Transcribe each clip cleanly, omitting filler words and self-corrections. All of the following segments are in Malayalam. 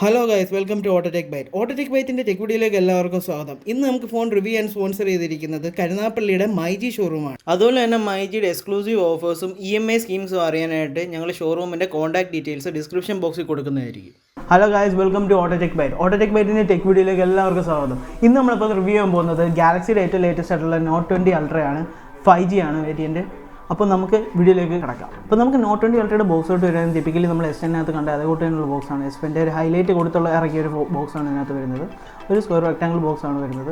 Hello guys, welcome to Autotech Byte. Autotech ബൈറ്റിൻ്റെ ടെക് വീഡിയോയിലേക്ക് എല്ലാവർക്കും സ്വാഗതം. ഇന്ന് നമുക്ക് ഫോൺ റിവ്യൂ ആൻഡ് സ്പോൺസർ ചെയ്തിരിക്കുന്നത് കരുനാഗപ്പള്ളിയുടെ മൈ ജി ഷോറൂമാണ്. അതുപോലെ തന്നെ മൈ ജിയുടെ എക്സ്ക്ലൂസീവ് ഓഫേഴ്സും EMI സ്കീംസും അറിയാനായിട്ട് ഞങ്ങൾ ഷോറൂമിൻ്റെ കോൺടാക്ട് ഡീറ്റെയിൽസ് ഡിസ്ക്രിപ്ഷൻ ബോക്സിൽ കൊടുക്കുന്നതായിരിക്കും. Hello guys, welcome to Autotech Byte. Autotech ബൈറ്റിൻ്റെ ടെക് വീഡിയോയിലേക്ക് എല്ലാവർക്കും സ്വാഗതം. ഇന്ന് നമ്മളിപ്പോൾ റിവ്യൂ ചെയ്യാൻ പോകുന്നത് ഗാലക്സിയുടെ ഏറ്റവും ലേറ്റസ്റ്റ് ആയിട്ടുള്ള നോട്ട് 20 അൾട്രയാണ്. 5G ആണ് വേരിയൻറ്റ്. അപ്പോൾ നമുക്ക് വീഡിയോയിലേക്ക് കിടക്കാം. അപ്പോൾ നമുക്ക് നോട്ട് 20 അൾട്രയുടെ ബോക്സോട്ട് വരുന്നത് ടിപ്പിക്കലി നമ്മൾ S10-നകത്ത് കണ്ട അതേകൂട്ട് തന്നെയുള്ള ബോക്സാണ്. S10-ൻ്റെ ഒരു ഹൈലൈറ്റ് കൊടുത്തുള്ള ഇറക്കിയ ഒരു ബോക്സാണ് ഇതിനകത്ത് വരുന്നത്. ഒരു സ്ക്വയർ റെക്ടാങ്കിൾ ബോക്സാണ് വരുന്നത്.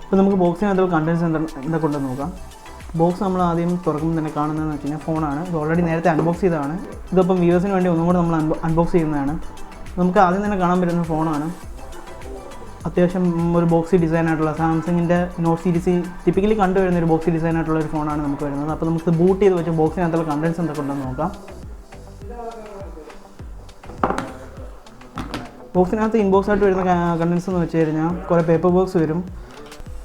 അപ്പോൾ നമുക്ക് ബോക്സിനകത്തുള്ള കണ്ടൻസ് എന്തൊക്കെ ഉണ്ടെന്ന് നോക്കാം. ബോക്സ് നമ്മൾ ആദ്യം തുറക്കുമ്പോൾ തന്നെ കാണുന്നതെന്ന് വെച്ച് കഴിഞ്ഞാൽ ഫോണാണ്. ഇത് ഓൾറെഡി നേരത്തെ അൺബോക്സ് ചെയ്തതാണ്. ഇതിപ്പം വ്യൂവേഴ്സിന് വേണ്ടി ഒന്നും കൂടെ നമ്മൾ അൺബോക്സ് ചെയ്യുന്നതാണ്. നമുക്ക് ആദ്യം തന്നെ കാണാൻ പറ്റുന്ന ഫോണാണ്. അത്യാവശ്യം ഒരു ബോക്സി ഡിസൈനായിട്ടുള്ള സാംസങ്ങിൻ്റെ നോട്ട് സീരീസ് ടിപ്പിക്കലി കണ്ടുവരുന്ന ഒരു ബോക്സി ഡിസൈനായിട്ടുള്ള ഒരു ഫോണാണ് നമുക്ക് വരുന്നത്. അപ്പോൾ നമുക്ക് ബൂട്ട് ചെയ്ത് വെച്ച് ബോക്സിനകത്തുള്ള കണ്ടൻസ് എന്തൊക്കെ ഉണ്ടെന്ന് നോക്കാം. ബോക്സിനകത്ത് ഇൻബോക്സായിട്ട് വരുന്ന കണ്ടൻസ് എന്ന് വെച്ച് കഴിഞ്ഞാൽ കുറേ പേപ്പർ ബോക്സ് വരും.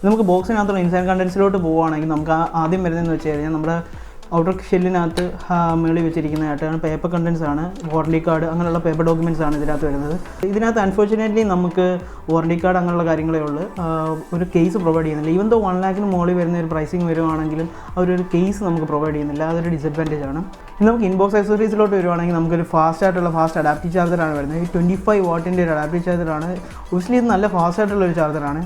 നമുക്ക് ബോക്സിനകത്തുള്ള ഇൻസൈഡ് കണ്ടൻസിലോട്ട് പോവുകയാണെങ്കിൽ നമുക്ക് ആദ്യം വരുന്നതെന്ന് വെച്ച് കഴിഞ്ഞാൽ നമ്മുടെ ഔട്ടർ ഷെല്ലിനകത്ത് മേളിൽ വെച്ചിരിക്കുന്നതായിട്ടാണ് പേപ്പർ കണ്ടൻസ് ആണ്. വാറണ്ടി കാർഡ് അങ്ങനെയുള്ള പേപ്പർ ഡോക്യുമെൻറ്റ്സ് ആണ് ഇതിനകത്ത് വരുന്നത്. ഇതിനകത്ത് അൺഫോർച്ചുനേറ്റ്ലി നമുക്ക് വാറണ്ടി കാർഡ് അങ്ങനെയുള്ള കാര്യങ്ങളേ ഉള്ളൂ. ഒരു കേസ് പ്രൊവൈഡ് ചെയ്യുന്നില്ല. ഈവൻ ദോ 1 lakhന് മുകളിൽ വരുന്ന ഒരു പ്രൈസിങ് വരുവാണെങ്കിലും അവരൊരു കേസ് നമുക്ക് പ്രൊവൈഡ് ചെയ്യുന്നില്ല. അതൊരു ഡിസഡ്വാൻറ്റേജ് ആണ്. ഇനി നമുക്ക് ഇൻബോക്സ് ആക്സസറീസിലോട്ട് വരുവാണെങ്കിൽ നമുക്കൊരു ഫാസ്റ്റ് അഡാപ്റ്റീവ് ചാർജറാണ് വരുന്നത്. 25 വാട്ടിൻ്റെ ഒരു അഡാപ്റ്റീവ് ചാർജറാണ്. ഒബ്വിയസ്ലി ഇത് നല്ല ഫാസ്റ്റ് ആയിട്ടുള്ളൊരു ചാർജറാണ്.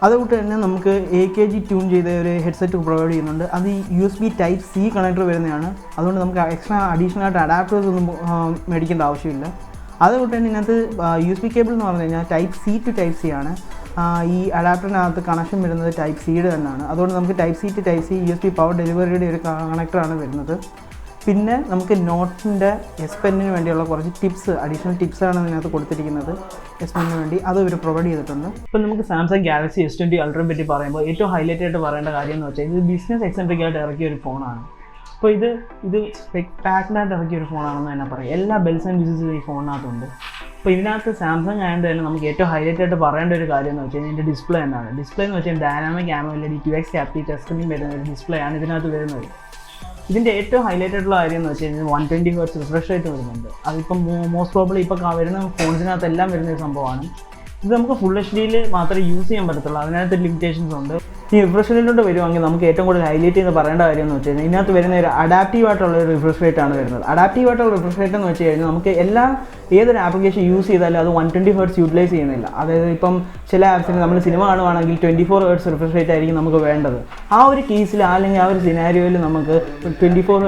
അതുകൊണ്ട് തന്നെ നമുക്ക് AKG ട്യൂൺ ചെയ്ത ഒരു ഹെഡ്സെറ്റ് പ്രൊവൈഡ് ചെയ്യുന്നുണ്ട്. അത് USB Type-C കണക്ടർ വരുന്നതാണ്. അതുകൊണ്ട് നമുക്ക് എക്സ്ട്രാ അഡീഷണൽ ആയിട്ട് അഡാപ്റ്റേഴ്സ് ഒന്നും മേടിക്കേണ്ട ആവശ്യമില്ല. അതുകൊണ്ട് തന്നെ ഇതിനകത്ത് USB കേബിൾ എന്ന് പറഞ്ഞു കഴിഞ്ഞാൽ Type-C to Type-C ആണ്. ഈ അഡാപ്റ്ററിനകത്ത് കണക്ഷൻ വരുന്നത് Type-Cയുടെ തന്നെയാണ്. അതുകൊണ്ട് നമുക്ക് Type-C to Type-C USB power ഡെലിവറിയുടെ ഒരു കണക്ടറാണ് വരുന്നത്. പിന്നെ നമുക്ക് നോട്ടിൻ്റെ S Pen-ന് വേണ്ടിയുള്ള കുറച്ച് അഡീഷണൽ ടിപ്സാണ് ഇതിനകത്ത് കൊടുത്തിരിക്കുന്നത്. S Pen-ന് വേണ്ടി അത് ഇവർ പ്രൊവൈഡ് ചെയ്തിട്ടുണ്ട്. ഇപ്പോൾ നമുക്ക് സാംസങ് ഗാലക്സി S20 അൾട്രയെ പറ്റി പറയുമ്പോൾ ഏറ്റവും ഹൈലൈറ്റ് ആയിട്ട് പറയേണ്ട കാര്യം എന്ന് വെച്ചാൽ ഇത് ബിസിനസ് എക്സെൻട്രിക് ആയിട്ട് ഇറക്കിയ ഒരു ഫോണാണ്. അപ്പോൾ ഇത് സ്പെക്ടാക്യുലറായിട്ട് ഇറക്കിയ ഒരു ഫോണാണെന്ന് തന്നെ പറയാം. എല്ലാ ബെൽസ് ആൻഡ് വിസസ് ഈ ഫോണിനകത്തുണ്ട്. അപ്പോൾ ഇതിനകത്ത് സാംസങ് ആയതുകൊണ്ട് തന്നെ നമുക്ക് ഏറ്റവും ഹൈലൈറ്റ് ആയിട്ട് പറയേണ്ട ഒരു കാര്യം എന്ന് വെച്ച് കഴിഞ്ഞാൽ ഇതിൻ്റെ ഡിസ്പ്ലേ എന്നാണ്. ഡിസ്പ്ലേ എന്ന് വെച്ചാൽ dynamic AMOLED 2x capacitive touch screen വരുന്ന ഒരു ഡിസ്പ്ലേ ആണ് ഇതിനകത്ത് വരുന്നത്. ഇതിൻ്റെ ഏറ്റവും ഹൈലൈറ്റ് ആയിട്ടുള്ള കാര്യം എന്ന് വെച്ച് കഴിഞ്ഞാൽ 120 Hz റിഫ്രഷ് റേറ്റ് വരുന്നുണ്ട്. അതിപ്പം മോസ്റ്റ് പ്രോബ്ലി ഇപ്പോൾ വരുന്ന ഫോൺസിനകത്ത് എല്ലാം വരുന്ന ഒരു സംഭവമാണ്. ഇത് നമുക്ക് ഫുൾ HD-യിൽ മാത്രമേ യൂസ് ചെയ്യാൻ പറ്റത്തുള്ളൂ. അതിനകത്ത് ലിമിറ്റേഷൻസ് ഉണ്ട്. ഈ റിഫ്രഷ് റേറ്റിലോട്ട് വരുവാണെങ്കിൽ നമുക്ക് ഏറ്റവും കൂടുതൽ ഹൈലൈറ്റ് ചെയ്ത് പറയേണ്ട കാര്യം എന്ന് വെച്ച് കഴിഞ്ഞാൽ ഇതിനകത്ത് വരുന്ന ഒരു അഡാപ്റ്റീവ് ആയിട്ടുള്ള ഒരു റിഫ്രഷ് റേറ്റ് ആണ് വരുന്നത്. അഡാപ്റ്റീവ് ആയിട്ടുള്ള റിഫ്രഷ് റേറ്റ് എന്ന് വെച്ച് കഴിഞ്ഞാൽ നമുക്ക് ഏതൊരു ആപ്ലിക്കേഷൻ യൂസ് ചെയ്താലും അത് 120 Hz യൂട്ടിലൈസ് ചെയ്യുന്നില്ല. അതായത് ഇപ്പം ചില ആപ്സിന് നമ്മൾ സിനിമ കാണുവാണെങ്കിൽ 24 Hz റിഫ്രഷ് റേറ്റ് ആയിരിക്കും നമുക്ക് വേണ്ടത്. ആ ഒരു കേസിൽ അല്ലെങ്കിൽ ആ ഒരു സിനാരിയോയിൽ നമുക്ക് 24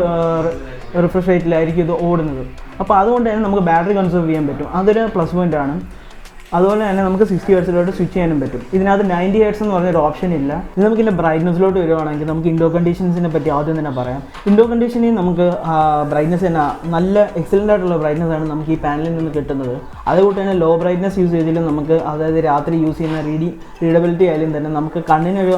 റിഫ്രഷ് റേറ്റിലായിരിക്കും ഇത് ഓടുന്നത്. അപ്പോൾ അതുകൊണ്ട് തന്നെ നമുക്ക് ബാറ്ററി കൺസേർവ് ചെയ്യാൻ പറ്റും. അതൊരു പ്ലസ് പോയിൻ്റ് ആണ്. അതുപോലെ തന്നെ നമുക്ക് 60 Hz സ്വിച്ച് ചെയ്യാനും പറ്റും. ഇതിനകത്ത് 90 Hz എന്ന് പറഞ്ഞൊരു ഓപ്ഷൻ ഇല്ല. ഇത് നമുക്ക് ഇതിൻ്റെ ബ്രൈറ്റ്നസ്സിലോട്ട് വരുവാണെങ്കിൽ നമുക്ക് ഇൻഡോ കണ്ടീഷൻസിനെ പറ്റി ആദ്യം തന്നെ പറയാം. ഇൻഡോ കണ്ടീഷനിൽ നമുക്ക് ബ്രൈറ്റ്നസ് തന്നെ നല്ല എക്സലൻ്റ് ആയിട്ടുള്ള ബ്രൈറ്റ്നസ് ആണ് നമുക്ക് ഈ പാനലിൽ നിന്ന് കിട്ടുന്നത്. അതുകൊണ്ട് തന്നെ ലോ ബ്രൈറ്റ്നസ് യൂസ് ചെയ്തിലും നമുക്ക്, അതായത് രാത്രി യൂസ് ചെയ്യുന്ന റീഡബിലിറ്റി ആയാലും തന്നെ നമുക്ക് കണ്ണിനൊരു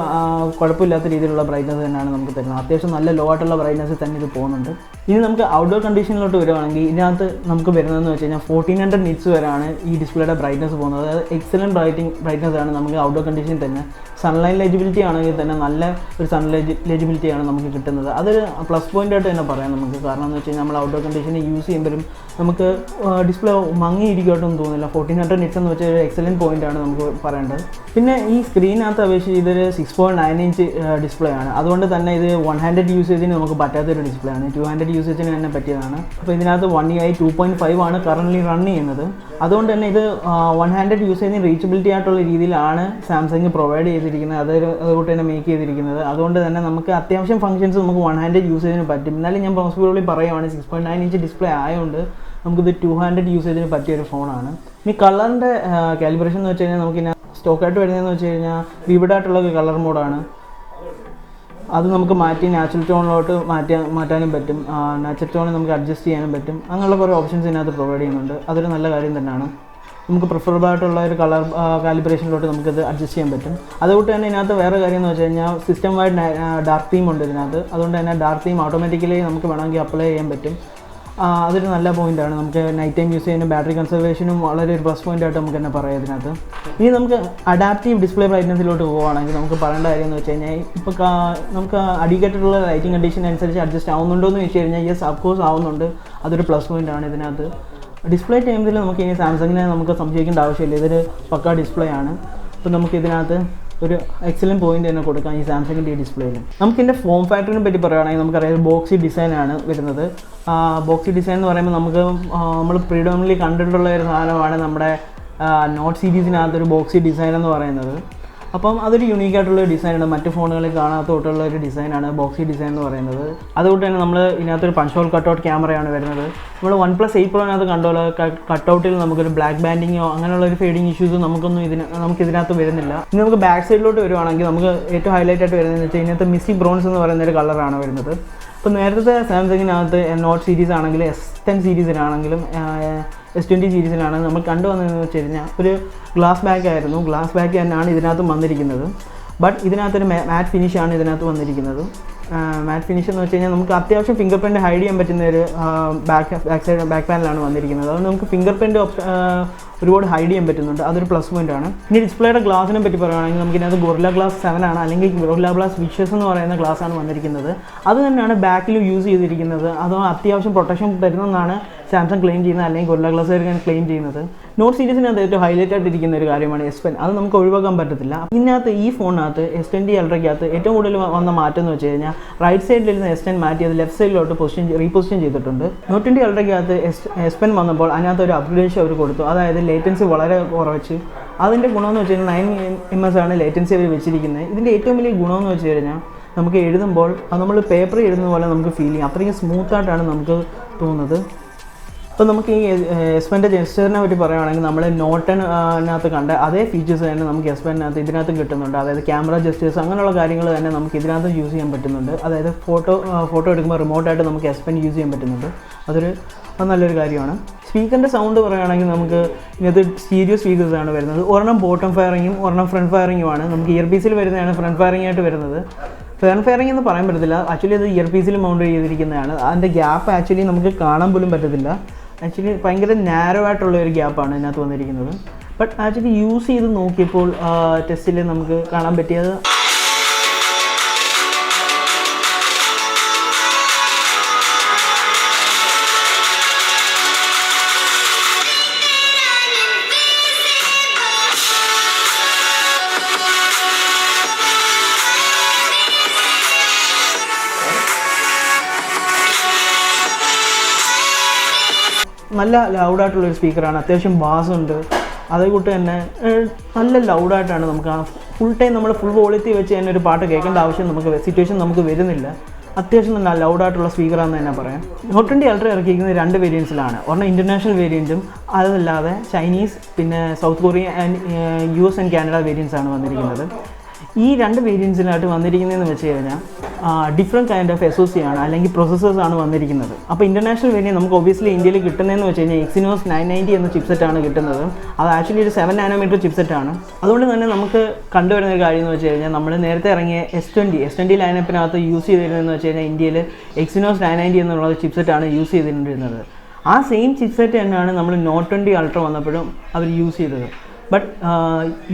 കുഴപ്പമില്ലാത്ത രീതിയിലുള്ള ബ്രൈറ്റ്നസ് തന്നെയാണ് നമുക്ക് തരുന്നത്. അത്യാവശ്യം നല്ല ലോ ആയിട്ടുള്ള ബ്രൈറ്റ്നസ് തന്നെ ഇത് പോകുന്നുണ്ട്. ഇനി നമുക്ക് ഔട്ട്ഡോർ കണ്ടീഷനിലോട്ട് വരുവാണെങ്കിൽ ഇതിനകത്ത് നമുക്ക് വരുന്നതെന്ന് വെച്ച് കഴിഞ്ഞാൽ 1400 nits വരെയാണ് ഈ ഡിസ്പ്ലേയുടെ ബ്രൈറ്റ്നസ് പോകുന്നത്. അതായത് എക്സലൻറ്റ് ബ്രൈറ്റ്നസ് ആണ് നമുക്ക് ഔട്ട്ഡോർ കണ്ടീഷനിൽ തന്നെ. സൺലൈറ്റ് ലെജിബിലിറ്റി ആണെങ്കിൽ തന്നെ നല്ല ഒരു ലെജിബിലിറ്റിയാണ് നമുക്ക് കിട്ടുന്നത്. അതൊരു പ്ലസ് പോയിൻ്റ് ആയിട്ട് തന്നെ പറയാം നമുക്ക്. കാരണം എന്ന് വെച്ച് കഴിഞ്ഞാൽ നമ്മൾ ഔട്ട്ഡോർ കണ്ടീഷനിൽ യൂസ് ചെയ്യുമ്പോഴും നമുക്ക് ഡിസ്പ്ലേ മങ്ങിയിരിക്കോട്ടൊന്നും തോന്നില്ല. 1400 nits എന്ന് വെച്ചാൽ ഒരു എക്സലൻറ്റ് പോയിൻ്റാണ് നമുക്ക് പറയേണ്ടത്. പിന്നെ ഈ സ്ക്രീനകത്ത് അപേക്ഷിച്ച് ഇതൊരു 6.9 inch ഡിസ്പ്ലേ ആണ്. അതുകൊണ്ട് തന്നെ ഇത് 100 യൂസേജിന് നമുക്ക് പറ്റാത്തൊരു ഡിസ്പ്ലേ ആണ്. 200 യൂസേജിന് തന്നെ പറ്റിയതാണ്. അപ്പോൾ ഇതിനകത്ത് 1 UI 2.5 ആണ് കറൻ്റ്ലി റൺ ചെയ്യുന്നത്. അതുകൊണ്ട് തന്നെ ഇത് 100 യൂസേജിന് റീച്ചബിലിറ്റി ആയിട്ടുള്ള രീതിയിലാണ് സാംസങ് പ്രൊവൈഡ് ചെയ്തിരിക്കുന്നത്. അതുകൊണ്ട് തന്നെ മേക്ക് ചെയ്തിരിക്കുന്നത്. അതുകൊണ്ട് തന്നെ നമുക്ക് അത്യാവശ്യം ഫംഗ്ഷൻസ് നമുക്ക് 100 യൂസേജിന് പറ്റും. എന്നാലും ഞാൻ പോസിബിളി പറയുവാണ് 6.9 inch ഡിസ്പ്ലേ ആയതുകൊണ്ട് നമുക്കിത് 200 യൂസേജിന് പറ്റിയൊരു ഫോണാണ്. ഇനി കളറിൻ്റെ കാലിബ്രേഷൻ എന്ന് വെച്ച് കഴിഞ്ഞാൽ നമുക്കിങ്ങനെ സ്റ്റോക്കായിട്ട് വരുന്നതെന്ന് വെച്ച് കഴിഞ്ഞാൽ വിവിഡായിട്ടുള്ള കളർ മോഡാണ്. അത് നമുക്ക് മാറ്റി നാച്ചുറൽ ടോണിലോട്ട് മാറ്റാനും പറ്റും. നാച്ചുറൽ ടോണിൽ നമുക്ക് അഡ്ജസ്റ്റ് ചെയ്യാനും പറ്റും. അങ്ങനെയുള്ള കുറേ ഓപ്ഷൻസ് ഇതിനകത്ത് പ്രൊവൈഡ് ചെയ്യുന്നുണ്ട്. അതൊരു നല്ല കാര്യം തന്നെയാണ്. നമുക്ക് പ്രിഫറബിൾ ആയിട്ടുള്ള ഒരു കളർ കാലിബ്രേഷനിലോട്ട് നമുക്കിത് അഡ്ജസ്റ്റ് ചെയ്യാൻ പറ്റും. അതുകൊണ്ട് തന്നെ ഇതിനകത്ത് വേറെ കാര്യം എന്ന് വെച്ച് കഴിഞ്ഞാൽ സിസ്റ്റം വൈഡ് ഡാർക്ക് തീം ഉണ്ട് ഇതിനകത്ത്. അതുകൊണ്ട് തന്നെ ഡാർക്ക് തീം ഓട്ടോമാറ്റിക്കലി നമുക്ക് വേണമെങ്കിൽ അപ്ലൈ ചെയ്യാൻ പറ്റും. അതൊരു നല്ല പോയിൻ്റാണ്. നമുക്ക് നൈറ്റ് ടൈം യൂസ് ചെയ്യുന്ന ബാറ്ററി കൺസർവേഷനും വളരെ ഒരു പ്ലസ് പോയിൻ്റായിട്ട് നമുക്ക് തന്നെ പറയാം ഇതിനകത്ത്. ഇനി നമുക്ക് അഡാപ്റ്റീവ് ഡിസ്പ്ലേ ബ്രൈറ്റ്നസിലോട്ട് പോവുകയാണെങ്കിൽ നമുക്ക് പറയേണ്ട കാര്യം എന്ന് വെച്ച് കഴിഞ്ഞാൽ ഇപ്പോൾ നമുക്ക് അഡിക്കേറ്റഡുള്ള ലൈറ്റിംഗ് കണ്ടീഷൻ അനുസരിച്ച് അഡ്ജസ്റ്റ് ആവുന്നുണ്ടോ എന്ന് വെച്ച് കഴിഞ്ഞാൽ യെസ്, അഫ്കോഴ്സ് ആവുന്നുണ്ട്. അതൊരു പ്ലസ് പോയിൻ്റാണ് ഇതിനകത്ത്. ഡിസ്പ്ലേ ടൈമിൽ നമുക്ക് ഇനി സാംസങ്ങിനെ നമുക്ക് സംശയിക്കേണ്ട ആവശ്യമില്ല, ഇതൊരു പക്കാ ഡിസ്പ്ലേ ആണ്. അപ്പോൾ നമുക്ക് ഇതിനകത്ത് ഒരു എക്സലൻറ്റ് പോയിന്റ് തന്നെ കൊടുക്കാം ഈ സാംസങ്ങിൻ്റെ ഈ ഡിസ്പ്ലേയിൽ. നമുക്കിതിൻ്റെ ഫോം ഫാക്ടറിനെ പറ്റി പറയുകയാണെങ്കിൽ നമുക്കറിയാം ബോക്സി ഡിസൈനാണ് വരുന്നത്. ബോക്സി ഡിസൈൻ എന്ന് പറയുമ്പോൾ നമുക്ക് നമ്മൾ പ്രീഡോമിനൻ്റ്ലി കണ്ടിട്ടുള്ള ഒരു സാധനമാണ് നമ്മുടെ നോട്ട് സീരീസിനകത്തൊരു ബോക്സി ഡിസൈൻ എന്ന് പറയുന്നത്. അപ്പം അതൊരു യൂണീക്കായിട്ടുള്ള ഡിസൈനാണ്, മറ്റ് ഫോണുകളിൽ കാണാത്തോട്ടുള്ള ഒരു ഡിസൈനാണ് ബോക്സി ഡിസൈൻ എന്ന് പറയുന്നത്. അതുകൊണ്ട് തന്നെ നമ്മൾ ഇതിനകത്തൊരു പഞ്ച് ഹോൾ കട്ടൗട്ട് ക്യാമറയാണ് വരുന്നത്. നമ്മൾ OnePlus 8 Pro'നകത്ത് കണ്ടോളൂ, കട്ടൗട്ടിൽ നമുക്കൊരു ബ്ലാക്ക് ബാൻഡിങ്ങോ അങ്ങനെയുള്ള ഒരു ഫേഡിങ് ഇഷ്യൂസോ നമുക്കിതിനകത്ത് വരുന്നില്ല. ഇനി നമുക്ക് ബാക്ക് സൈഡിലോട്ട് വരുവാണെങ്കിൽ നമുക്ക് ഏറ്റവും ഹൈലൈറ്റ് ആയിട്ട് വരുന്നതെന്ന് വെച്ചാൽ ഇതിനകത്ത് മിസ്സി ബ്രോൺസ് എന്ന് പറയുന്ന ഒരു കളറാണ് വരുന്നത്. ഇപ്പോൾ നേരത്തെ സാംസങ്ങിനകത്ത് നോട്ട് സീരീസ് ആണെങ്കിലും S10 സീരീസിനാണെങ്കിലും S20 സീരീസിലാണ് നമ്മൾ കണ്ടുവന്നതെന്ന് വെച്ച് കഴിഞ്ഞാൽ ഒരു ഗ്ലാസ് ബാക്ക് ആയിരുന്നു. ഗ്ലാസ് ബാക്ക് തന്നെയാണ് ഇതിനകത്തും വന്നിരിക്കുന്നത്. ബട്ട് ഇതിനകത്തൊരു മാറ്റ് ഫിനിഷാണ് ഇതിനകത്ത് വന്നിരിക്കുന്നത്. മാറ്റ് ഫിനിഷ് എന്ന് വെച്ച് കഴിഞ്ഞാൽ നമുക്ക് അത്യാവശ്യം ഫിംഗർ പ്രിൻറ്റ് ഹൈഡ് ചെയ്യാൻ പറ്റുന്ന ഒരു ബാക്ക് പാനലാണ് വന്നിരിക്കുന്നത്. അതുകൊണ്ട് നമുക്ക് ഫിംഗർ പ്രിൻറ്റ് ഒരുപാട് ഹൈഡ് ചെയ്യാൻ പറ്റുന്നുണ്ട്, അതൊരു പ്ലസ് പോയിൻ്റ് ആണ്. ഇനി ഡിസ്പ്ലേയുടെ ഗ്ലാസിനെ പറ്റി പറയുകയാണെങ്കിൽ നമുക്ക് ഇതിനകത്ത് ഗൊറില്ല ഗ്ലാസ് 7 ആണ്, അല്ലെങ്കിൽ ഗൊറില്ല ഗ്ലാസ് വിഷസ് എന്ന് പറയുന്ന ഗ്ലാസ്സാണ് വന്നിരിക്കുന്നത്. അത് തന്നെയാണ് ബാക്കിൽ യൂസ് ചെയ്തിരിക്കുന്നത്. അതോ അത്യാവശ്യം പ്രൊട്ടക്ഷൻ തരുന്നതെന്നാണ് സാംസങ് ക്ലെയിം ചെയ്യുന്നത്, അല്ലെങ്കിൽ ഗൊറില്ല ഗ്ലാസ് ക്ലെയിം ചെയ്യുന്നത്. നോട്ട് സീരീസിനകത്ത് ഏറ്റവും ഹൈലൈറ്റ് ആയിട്ടിരിക്കുന്ന ഒരു കാര്യമാണ് S Pen. അത് നമുക്ക് ഒഴിവാക്കാൻ പറ്റത്തില്ല. ഇതിനകത്ത് ഈ ഫോണിനകത്ത് S20 അൾട്രയ്ക്കകത്ത് ഏറ്റവും കൂടുതൽ വന്ന മാറ്റം എന്ന് വെച്ച് കഴിഞ്ഞാൽ റൈറ്റ് സൈഡിലിരുന്ന S10 മാറ്റി അത് ലെഫ്റ്റ് സൈഡിലോട്ട് റീപൊസിഷൻ ചെയ്തിട്ടുണ്ട്. നോട്ട് 20 അൾട്രയ്ക്കകത്ത് S Pen വന്നപ്പോൾ അതിനകത്ത് ഒരു അപ്ഗ്രേഡേഷൻ അവർ കൊടുത്തു. അതായത് ലേറ്റൻസി വളരെ കുറച്ച്. അതിൻ്റെ ഗുണമെന്ന് വെച്ച് കഴിഞ്ഞാൽ 9 ms ആണ് ലേറ്റൻസി അവർ വെച്ചിരിക്കുന്നത്. ഇതിൻ്റെ ഏറ്റവും വലിയ ഗുണമെന്ന് വെച്ച് കഴിഞ്ഞാൽ നമുക്ക് എഴുതുമ്പോൾ അത് നമ്മൾ പേപ്പർ എഴുതുന്ന പോലെ നമുക്ക് ഫീൽ ചെയ്യും, അത്രയും സ്മൂത്തായിട്ടാണ് നമുക്ക് തോന്നുന്നത്. അപ്പോൾ നമുക്ക് ഈ S Penൻ്റെ ജെസ്റ്ററിനെ പറ്റി പറയുകയാണെങ്കിൽ നമ്മൾ നോട്ട് 10 കണ്ട അതേ ഫീച്ചേഴ്സ് തന്നെ നമുക്ക് S Penനകത്ത് ഇതിനകത്ത് കിട്ടുന്നുണ്ട്. അതായത് ക്യാമറ ജെസ്റ്റേഴ്സ് അങ്ങനെയുള്ള കാര്യങ്ങൾ തന്നെ നമുക്ക് ഇതിനകത്ത് യൂസ് ചെയ്യാൻ പറ്റുന്നുണ്ട്. അതായത് ഫോട്ടോ എടുക്കുമ്പോൾ റിമോട്ടായിട്ട് നമുക്ക് S Pen യൂസ് ചെയ്യാൻ പറ്റുന്നുണ്ട്. അത് നല്ലൊരു കാര്യമാണ്. സ്പീക്കറിൻ്റെ സൗണ്ട് പറയുകയാണെങ്കിൽ നമുക്ക് ഇതിനകത്ത് സ്റ്റീരിയോ സ്പീക്കേഴ്സാണ് വരുന്നത്. ഒരെണ്ണം ബോട്ടം ഫയറിങ്ങും ഒരെണ്ണം ഫ്രണ്ട് ഫയറിങ്ങുമാണ്. നമുക്ക് ഇയർ പീസിൽ വരുന്നതാണ് ഫ്രണ്ട് ഫയറിംഗ് ആയിട്ട് വരുന്നത്. ഫ്രണ്ട് ഫയറിംഗ് എന്ന് പറയാൻ പറ്റത്തില്ല, ആക്ച്വലി അത് ഇയർ പീസിൽ മൗണ്ട് ചെയ്തിരിക്കുന്നതാണ്. അതിൻ്റെ ഗ്യാപ്പ് ആക്ച്വലി നമുക്ക് കാണാൻ പോലും പറ്റത്തില്ല. ആക്ച്വലി ഭയങ്കര നാരോ ആയിട്ടുള്ള ഒരു ഗ്യാപ്പാണ് ഇതിനകത്ത് വന്നിരിക്കുന്നത്. ബട്ട് ആക്ച്വലി യൂസ് ചെയ്ത് നോക്കിയപ്പോൾ ടെസ്റ്റിൽ നമുക്ക് കാണാൻ പറ്റിയത് നല്ല ലൗഡായിട്ടുള്ളൊരു സ്പീക്കറാണ്, അത്യാവശ്യം ബാസുണ്ട്. അതേകൂട്ട് തന്നെ നല്ല ലൗഡായിട്ടാണ് നമുക്ക് ഫുൾ ടൈം നമ്മൾ ഫുൾ ക്വാളിറ്റി വെച്ച് തന്നെ ഒരു പാട്ട് കേൾക്കേണ്ട ആവശ്യം സിറ്റുവേഷൻ നമുക്ക് വരുന്നില്ല. അത്യാവശ്യം നല്ല ലൗഡായിട്ടുള്ള സ്പീക്കറാണെന്ന് തന്നെ പറയാം. നോട്ട് 20 അൾട്ര ഇറക്കിയിരിക്കുന്നത് 2 വേരിയൻസിലാണ്. ഒരെണ്ണം ഇൻ്റർനാഷണൽ വേരിയൻറ്റും അതല്ലാതെ ചൈനീസ്, പിന്നെ South Korea and US and Canada വേരിയൻസാണ് വന്നിരിക്കുന്നത്. ഈ 2 വേരിയൻസിലായിട്ട് വന്നിരിക്കുന്നതെന്ന് വെച്ച് കഴിഞ്ഞാൽ ഡിഫറെൻറ്റ് കൈൻഡ് ഓഫ് SoC ആണ്, അല്ലെങ്കിൽ പ്രൊസസ്സേഴ്സാണ് വന്നിരിക്കുന്നത്. അപ്പോൾ ഇൻ്റർനാഷണൽ വേരിയൻറ്റ് നമുക്ക് ഒബ്വിയസ്ലി ഇന്ത്യയിൽ കിട്ടുന്നതെന്ന് വെച്ച് കഴിഞ്ഞാൽ Exynos 990 എന്ന ചിപ്സെറ്റാണ് കിട്ടുന്നത്. അത് ആക്ച്വലി ഒരു 7 nm ചിപ്സെറ്റാണ്. അതുകൊണ്ട് തന്നെ നമുക്ക് കണ്ടുവരുന്ന ഒരു കാര്യം എന്ന് വെച്ച് കഴിഞ്ഞാൽ നമ്മൾ നേരത്തെ ഇറങ്ങിയ S20 ലൈനപ്പിനകത്ത് യൂസ് ചെയ്തിരുന്നതെന്ന് വെച്ച് കഴിഞ്ഞാൽ ഇന്ത്യയിൽ Exynos 990 എന്നുള്ള ചിപ്സെറ്റാണ് യൂസ് ചെയ്തിട്ടുണ്ടിരുന്നത്. ആ സെയിം ചിപ്സെറ്റ് തന്നെയാണ് നമ്മൾ നോട്ട് 20 അൾട്ര വന്നപ്പോഴും അവർ യൂസ് ചെയ്തത്. ബട്ട്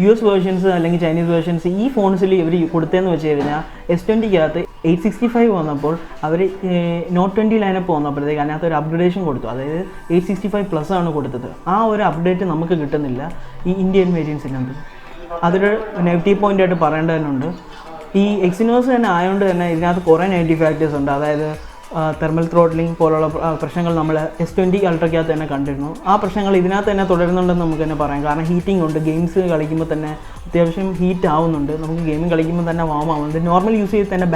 US വേർഷൻസ് അല്ലെങ്കിൽ ചൈനീസ് വേർഷൻസ് ഈ ഫോൺസിൽ ഇവർ കൊടുത്തതെന്ന് വെച്ച് കഴിഞ്ഞാൽ S20-കകത്ത് 865 വന്നപ്പോൾ അവർ നോട്ട് 20 ലൈനപ്പ് വന്നപ്പോഴത്തേക്ക് അതിനകത്ത് ഒരു അപ്ഗ്രേഡേഷൻ കൊടുത്തു. അതായത് 865+ ആണ് കൊടുത്തത്. ആ ഒരു അപ്ഡേറ്റ് നമുക്ക് കിട്ടുന്നില്ല ഈ ഇന്ത്യൻ വേരിയൻസിനകത്ത്. അതൊരു നെഗറ്റീവ് പോയിൻ്റ് ആയിട്ട് പറയേണ്ടതുണ്ട്. ഈ Exynos തന്നെ ആയതുകൊണ്ട് തന്നെ ഇതിനകത്ത് കുറേ നെഗറ്റീവ് ഫാക്ടേഴ്സ് ഉണ്ട്. അതായത് തെർമൽ ത്രോട്ട്ലിംഗ് പോലുള്ള പ്രശ്നങ്ങൾ നമ്മൾ S20 അൾട്രയ്ക്കകത്ത് തന്നെ കണ്ടിരുന്നു. ആ പ്രശ്നങ്ങൾ ഇതിനകത്ത് തന്നെ തുടരുന്നുണ്ടെന്ന് നമുക്ക് തന്നെ പറയാം. കാരണം ഹീറ്റിംഗ് ഉണ്ട്, ഗെയിംസ് കളിക്കുമ്പോൾ തന്നെ അത്യാവശ്യം ഹീറ്റ് ആവുന്നുണ്ട്. നമുക്ക് ഗെയിമിംഗ് കളിക്കുമ്പോൾ തന്നെ വാം ആവുന്നുണ്ട്. നോർമൽ യൂസ് ചെയ്ത് തന്നെ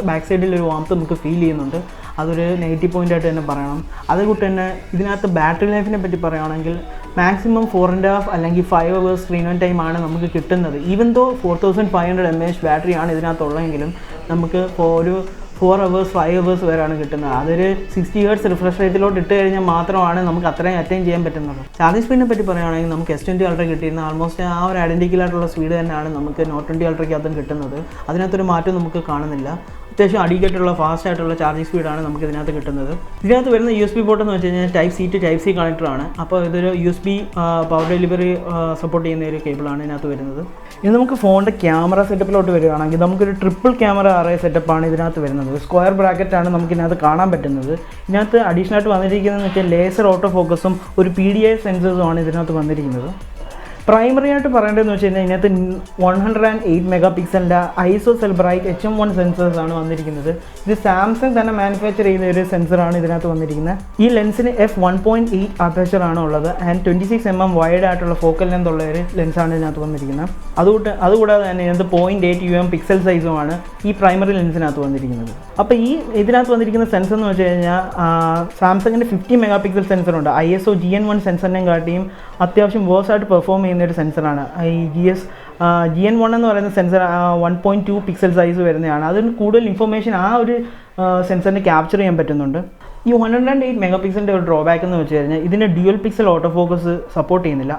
ബാക്ക് സൈഡിൽ ഒരു വാംത്ത് നമുക്ക് ഫീൽ ചെയ്യുന്നുണ്ട്. അതൊരു നെഗറ്റീവ് പോയിൻ്റ് ആയിട്ട് തന്നെ പറയണം. അതുകൊണ്ട് തന്നെ ഇതിനകത്ത് ബാറ്ററി ലൈഫിനെ പറ്റി പറയുകയാണെങ്കിൽ മാക്സിമം 4.5 അല്ലെങ്കിൽ 5 hours സ്ക്രീൻ ഓൺ ടൈം ആണ് നമുക്ക് കിട്ടുന്നത്. ഈവൻ ദോ 4500 mAh ബാറ്ററിയാണ് ഇതിനകത്തുള്ളതെങ്കിലും നമുക്ക് ഒരു 4 hours 5 hours വരെയാണ് കിട്ടുന്നത്. അതൊരു 60 Hz റിഫ്രഷ് റേറ്റിലോട്ട് ഇട്ട് കഴിഞ്ഞാൽ മാത്രമാണ് നമുക്ക് അത്രയും അറ്റൈൻ ചെയ്യാൻ പറ്റുന്നത്. ചാർജിങ് സ്പീഡിനെ പറ്റി പറയുകയാണെങ്കിൽ നമുക്ക് S20 അൾട്ര കിട്ടിയിരുന്ന ആൾമോസ്റ്റ് ആ ഒരു ഐഡൻറ്റിക്കൽ ആയിട്ടുള്ള സ്പീഡ് തന്നെയാണ് നമുക്ക് നോട്ട് 20 അൾട്രയ്ക്കകത്തും കിട്ടുന്നത്. അതിനകത്തൊരു മാറ്റം നമുക്ക് കാണുന്നില്ല. അത്യാവശ്യം അടിക്കട്ടുള്ള ഫാസ്റ്റ് ആയിട്ടുള്ള ചാർജിങ് സ്പീഡാണ് നമുക്ക് ഇതിനകത്ത് കിട്ടുന്നത്. ഇതിനകത്ത് വരുന്ന USB പോർട്ട് എന്ന് വെച്ച് കഴിഞ്ഞാൽ type C to type C കണക്ടറാണ്. അപ്പോൾ ഇതൊരു USB പവർ ഡെലിവറി സപ്പോർട്ട് ചെയ്യുന്ന ഒരു കേബിളാണ് ഇതിനകത്ത് വരുന്നത്. ഇനി നമുക്ക് ഫോണിൻ്റെ ക്യാമറ സെറ്റപ്പിലോട്ട് വരികയാണെങ്കിൽ നമുക്കൊരു ട്രിപ്പിൾ ക്യാമറ അറേ സെറ്റപ്പാണ് ഇതിനകത്ത് വരുന്നത്. സ്ക്വയർ ബ്രാക്കറ്റാണ് നമുക്ക് ഇതിനകത്ത് കാണാൻ പറ്റുന്നത്. ഇതിനകത്ത് അഡീഷണൽ ആയിട്ട് വന്നിരിക്കുന്നതെന്ന് വെച്ചാൽ ലേസർ ഓട്ടോ ഫോക്കസും ഒരു PDI സെൻസേഴ്സുമാണ് ഇതിനകത്ത് വന്നിരിക്കുന്നത്. പ്രൈമറി ആയിട്ട് പറയേണ്ടതെന്ന് വെച്ച് കഴിഞ്ഞാൽ ഇതിനകത്ത് 108 മെഗാ പിക്സലിൻ്റെ ISO സെൽ ബ്രൈറ്റ് HM1 സെൻസേഴ്സാണ് വന്നിരിക്കുന്നത്. ഇത് സാംസങ് തന്നെ മാനുഫാക്ചർ ചെയ്ത ഒരു സെൻസറാണ് ഇതിനകത്ത് വന്നിരിക്കുന്നത്. ഈ ലെൻസിന് f1.8 അപ്പേച്ചറാണ് ഉള്ളത് ആൻഡ് 26mm വൈഡ് ആയിട്ടുള്ള ഫോക്കൽ ലെന്ത് ഉള്ള ഒരു ലെൻസാണ് ഇതിനകത്ത് വന്നിരിക്കുന്നത്. അതുകൂടാതെ തന്നെ ഇതിനകത്ത് 0.8 mm പിക്സൽ സൈസുമാണ് ഈ പ്രൈമറി ലെൻസിനകത്ത് വന്നിരിക്കുന്നത്. അപ്പോൾ ഈ ഇതിനകത്ത് വന്നിരിക്കുന്ന സെൻസർ എന്ന് വെച്ച് കഴിഞ്ഞാൽ സാംസങ്ങിൻ്റെ 50 മെഗാ പിക്സൽ സെൻസറുണ്ട്. ISO GN1 സെൻസറിനെയും കാട്ടിയും അത്യാവശ്യം വേഴ്സായിട്ട് പെർഫോം ചെയ്യുന്ന ഒരു സെൻസറാണ്. ഈ GN1 എന്ന് പറയുന്ന സെൻസർ 1.2 പിക്സൽ സൈസ് വരുന്നതാണ്. അതിന് കൂടുതൽ ഇൻഫർമേഷൻ ആ ഒരു സെൻസറിന് ക്യാപ്ചർ ചെയ്യാൻ പറ്റുന്നുണ്ട്. ഈ 108 മെഗാ പിക്സലിൻ്റെ ഒരു ഡ്രോബാക്ക് എന്ന് വെച്ച് കഴിഞ്ഞാൽ ഇതിൻ്റെ dual pixel auto focus support ചെയ്യുന്നില്ല.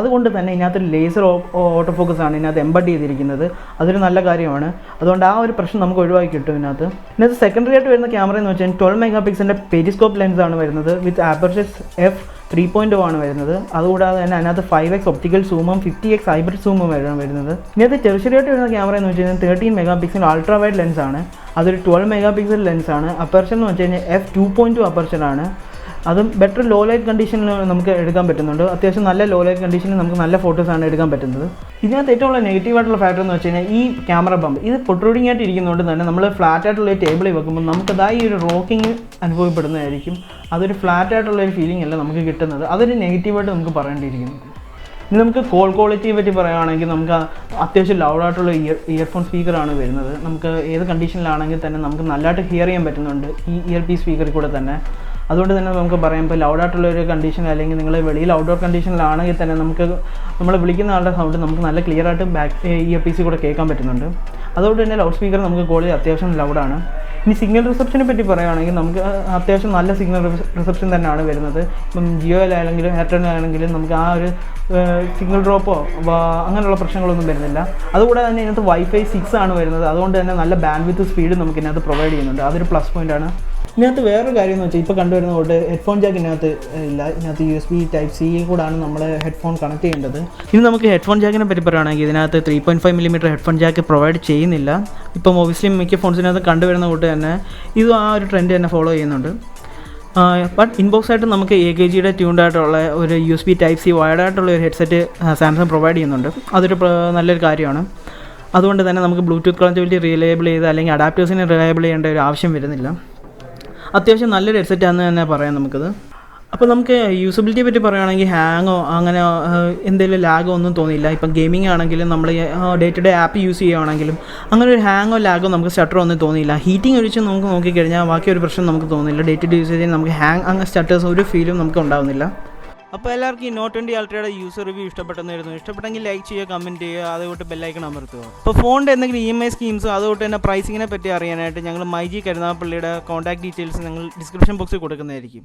അതുകൊണ്ട് തന്നെ ഇതിനകത്ത് ലേസർ ഓട്ടോ ഫോക്കസ് ആണ് ഇതിനകത്ത് എംബഡ് ചെയ്തിരിക്കുന്നത്. അതൊരു നല്ല കാര്യമാണ്. അതുകൊണ്ട് ആ ഒരു പ്രശ്നം നമുക്ക് ഒഴിവാക്കി കിട്ടും. ഇതിനകത്ത് സെക്കൻഡറി ആയിട്ട് വരുന്ന ക്യാമറ എന്ന് വെച്ചാൽ 12 മെഗാ പിക്സലിൻ്റെ പെരിസ്കോപ്പ് ലെൻസാണ് വരുന്നത്. വിത്ത് ആപ്പർച്ചർ f3.0 ആണ് വരുന്നത്. അതുകൂടാതെ തന്നെ അതിനകത്ത് 5x ഒപ്റ്റിക്കൽ സൂമും 50x ഹൈബ്രിഡ് സൂമും വരുന്നത്. ഇതിനകത്ത് ടെർഷ്യറി ആയിട്ട് വരുന്ന ക്യാമറ എന്ന് വെച്ച് കഴിഞ്ഞാൽ 13 മെഗാ പിക്സൽ അൾട്രാ വൈഡ് ലെൻസാണ്. അതൊരു 12 മെഗാ പിക്സൽ ലെൻസാണ്. അപ്പർച്ചർ എന്ന് വെച്ച് കഴിഞ്ഞാൽ f2.2 അപ്പർച്ചറാണ്. അതും ബെറ്റർ ലോ ലൈറ്റ് കണ്ടീഷനിൽ നമുക്ക് എടുക്കാൻ പറ്റുന്നുണ്ട്. അത്യാവശ്യം നല്ല ലോ ലൈറ്റ് കണ്ടീഷനിൽ നമുക്ക് നല്ല ഫോട്ടോസാണ് എടുക്കാൻ പറ്റുന്നത്. ഇതിനകത്ത് ഏറ്റവും നെഗറ്റീവ് ആയിട്ടുള്ള ഫാക്ടർ എന്ന് വെച്ച് കഴിഞ്ഞാൽ ഈ ക്യാമറ ബമ്പ് ഇത് പ്രൊട്രൂഡിംഗ് ആയിട്ട് ഇരിക്കുന്നതുകൊണ്ട് തന്നെ നമ്മൾ ഫ്ലാറ്റ് ആയിട്ടുള്ള ടേബിളിൽ വെക്കുമ്പോൾ നമുക്കതായി ഒരു റോക്കിങ് അനുഭവപ്പെടുന്നതായിരിക്കും. അതൊരു ഫ്ലാറ്റ് ആയിട്ടുള്ള ഒരു ഫീലിംഗ് അല്ല നമുക്ക് കിട്ടുന്നത്. അതൊരു നെഗറ്റീവായിട്ട് നമുക്ക് പറയേണ്ടിയിരിക്കുന്നു. ഇനി നമുക്ക് കോൾ ക്വാളിറ്റിയെ പറ്റി പറയുകയാണെങ്കിൽ നമുക്ക് അത്യാവശ്യം ലൗഡായിട്ടുള്ള ഇയർഫോൺ സ്പീക്കറാണ് വരുന്നത്. നമുക്ക് ഏത് കണ്ടീഷനിലാണെങ്കിൽ തന്നെ നമുക്ക് നല്ലതായിട്ട് ഹിയർ ചെയ്യാൻ പറ്റുന്നുണ്ട് ഈ ഇയർ പീസ് സ്പീക്കറിൽ കൂടെ തന്നെ. അതുകൊണ്ട് തന്നെ നമുക്ക് പറയാം, ഇപ്പോൾ ലൗഡായിട്ടുള്ള ഒരു കണ്ടീഷൻ അല്ലെങ്കിൽ നിങ്ങൾ വെളിയിൽ ഔട്ട്ഡോർ കണ്ടീഷനിലാണെങ്കിൽ തന്നെ നമ്മൾ വിളിക്കുന്ന ആളുടെ സൗണ്ട് നമുക്ക് നല്ല ക്ലിയർ ആയിട്ട് ഇയർ പീസിൽ കൂടെ കേൾക്കാൻ പറ്റുന്നുണ്ട്. അതുകൊണ്ട് തന്നെ ലൗഡ് സ്പീക്കർ നമുക്ക് ക്വാളിറ്റി അത്യാവശ്യം ലൗഡാണ്. ഇനി സിഗ്നൽ റിസപ്ഷനെ പറ്റി പറയുകയാണെങ്കിൽ നമുക്ക് അത്യാവശ്യം നല്ല സിഗ്നൽ റിസപ്ഷൻ തന്നെയാണ് വരുന്നത്. ഇപ്പം ജിയോയിലാണെങ്കിലും എയർടെലിലാണെങ്കിലും നമുക്ക് ആ ഒരു സിഗ്നൽ ഡ്രോപ്പോ അങ്ങനെയുള്ള പ്രശ്നങ്ങളൊന്നും വരുന്നില്ല. അതുകൂടെ തന്നെ ഇതിനകത്ത് Wi-Fi 6 ആണ് വരുന്നത്. അതുകൊണ്ട് തന്നെ നല്ല ബാൻഡ് വിത്ത് സ്പീഡ് നമുക്ക് ഇതിനകത്ത് പ്രൊവൈഡ് ചെയ്യുന്നുണ്ട്. അതൊരു പ്ലസ് പോയിൻ്റാണ്. ഇതിനകത്ത് വേറൊരു കാര്യം എന്ന് വെച്ചാൽ ഇപ്പോൾ കണ്ടുവരുന്ന കൊണ്ട് ഹെഡ്ഫോൺ ജാക്ക് ഇതിനകത്ത് ഇല്ല. ഇതിനകത്ത് USB ടൈപ്പ് സി കൂടാണ് നമ്മൾ ഹെഡ്ഫോൺ കണക്ട് ചെയ്യേണ്ടത്. ഇനി നമുക്ക് ഹെഡ്ഫോൺ ജാക്കിനെ പറ്റി പറയുകയാണെങ്കിൽ ഇതിനകത്ത് 3.5mm ഹെഡ്ഫോൺ ജാക്ക് പ്രൊവൈഡ് ചെയ്യുന്നില്ല. ഇപ്പം ഒബിയസ്ലി മിക്ക ഫോൺസിനകത്ത് കണ്ടുവരുന്ന കൊണ്ട് തന്നെ ഇത് ആ ഒരു ട്രെൻഡ് തന്നെ ഫോളോ ചെയ്യുന്നുണ്ട്. ബട്ട് ഇൻബോക്സ് ആയിട്ട് നമുക്ക് AKGയുടെ ട്യൂൺഡ് ആയിട്ടുള്ള ഒരു USB ടൈപ്പ് സി വയർഡ് ആയിട്ടുള്ള ഒരു ഹെഡ്സെറ്റ് സാംസങ് പ്രൊവൈഡ് ചെയ്യുന്നുണ്ട്. അതൊരു നല്ലൊരു കാര്യമാണ്. അതുകൊണ്ട് തന്നെ നമുക്ക് ബ്ലൂടൂത്ത് കണക്റ്റിവിറ്റി റിലയബിൾ ചെയ്ത് അല്ലെങ്കിൽ അഡാപ്റ്റേഴ്സിനെ റിലയബിൾ ചെയ്യേണ്ട ഒരു ആവശ്യം വരുന്നില്ല. അത്യാവശ്യം നല്ലൊരു ഹെഡ്സെറ്റാണെന്ന് തന്നെ പറയാം നമുക്കത്. അപ്പോൾ നമുക്ക് യൂസബിലിറ്റിയെ പറ്റി പറയുകയാണെങ്കിൽ ഹാങ്ങോ അങ്ങനെ എന്തെങ്കിലും ലാഗോ ഒന്നും തോന്നിയില്ല. ഇപ്പം ഗെയിമിംഗ് ആണെങ്കിലും നമ്മൾ day to day app use ചെയ്യുകയാണെങ്കിലും അങ്ങനെ ഒരു ഹാങ്ങോ ലാഗോ നമുക്ക് സ്റ്റട്ടറോ ഒന്നും തോന്നിയില്ല. ഹീറ്റിംഗ് ഒഴിച്ച് നമുക്ക് നോക്കിക്കഴിഞ്ഞാൽ ബാക്കി ഒരു പ്രശ്നം നമുക്ക് തോന്നില്ല. ഡേ ടു ഡേ യൂസേജിൽ നമുക്ക് ഹാങ് അങ്ങനെ സ്റ്റട്ടേഴ്സ് ഒരു ഫീലും നമുക്ക് ഉണ്ടാകുന്നില്ല. അപ്പോൾ എല്ലാവർക്കും ഈ നോട്ട് 20 അൾട്രയുടെ യൂസർ റിവ്യൂ ഇഷ്ടപ്പെട്ടെന്നായിരുന്നു. ഇഷ്ടപ്പെട്ടെങ്കിൽ ലൈക്ക് ചെയ്യുക, കമൻറ്റ് ചെയ്യുക, അതുകൊണ്ട് ബെല്ലൈക്കൺ അമർത്തുക. അപ്പോൾ ഫോണിൻ്റെ എന്തെങ്കിലും EMI സ്കീംസും അതുകൊണ്ട് തന്നെ പ്രൈസിങ്ങിനെ പറ്റി അറിയാനായിട്ട് ഞങ്ങൾ MY G കരുനാഗപ്പള്ളിയുടെ കോൺടാക്ട് ഡീറ്റെയിൽസ് ഞങ്ങൾ ഡിസ്ക്രിപ്ഷൻ ബോക്സിൽ കൊടുക്കുന്നതായിരിക്കും.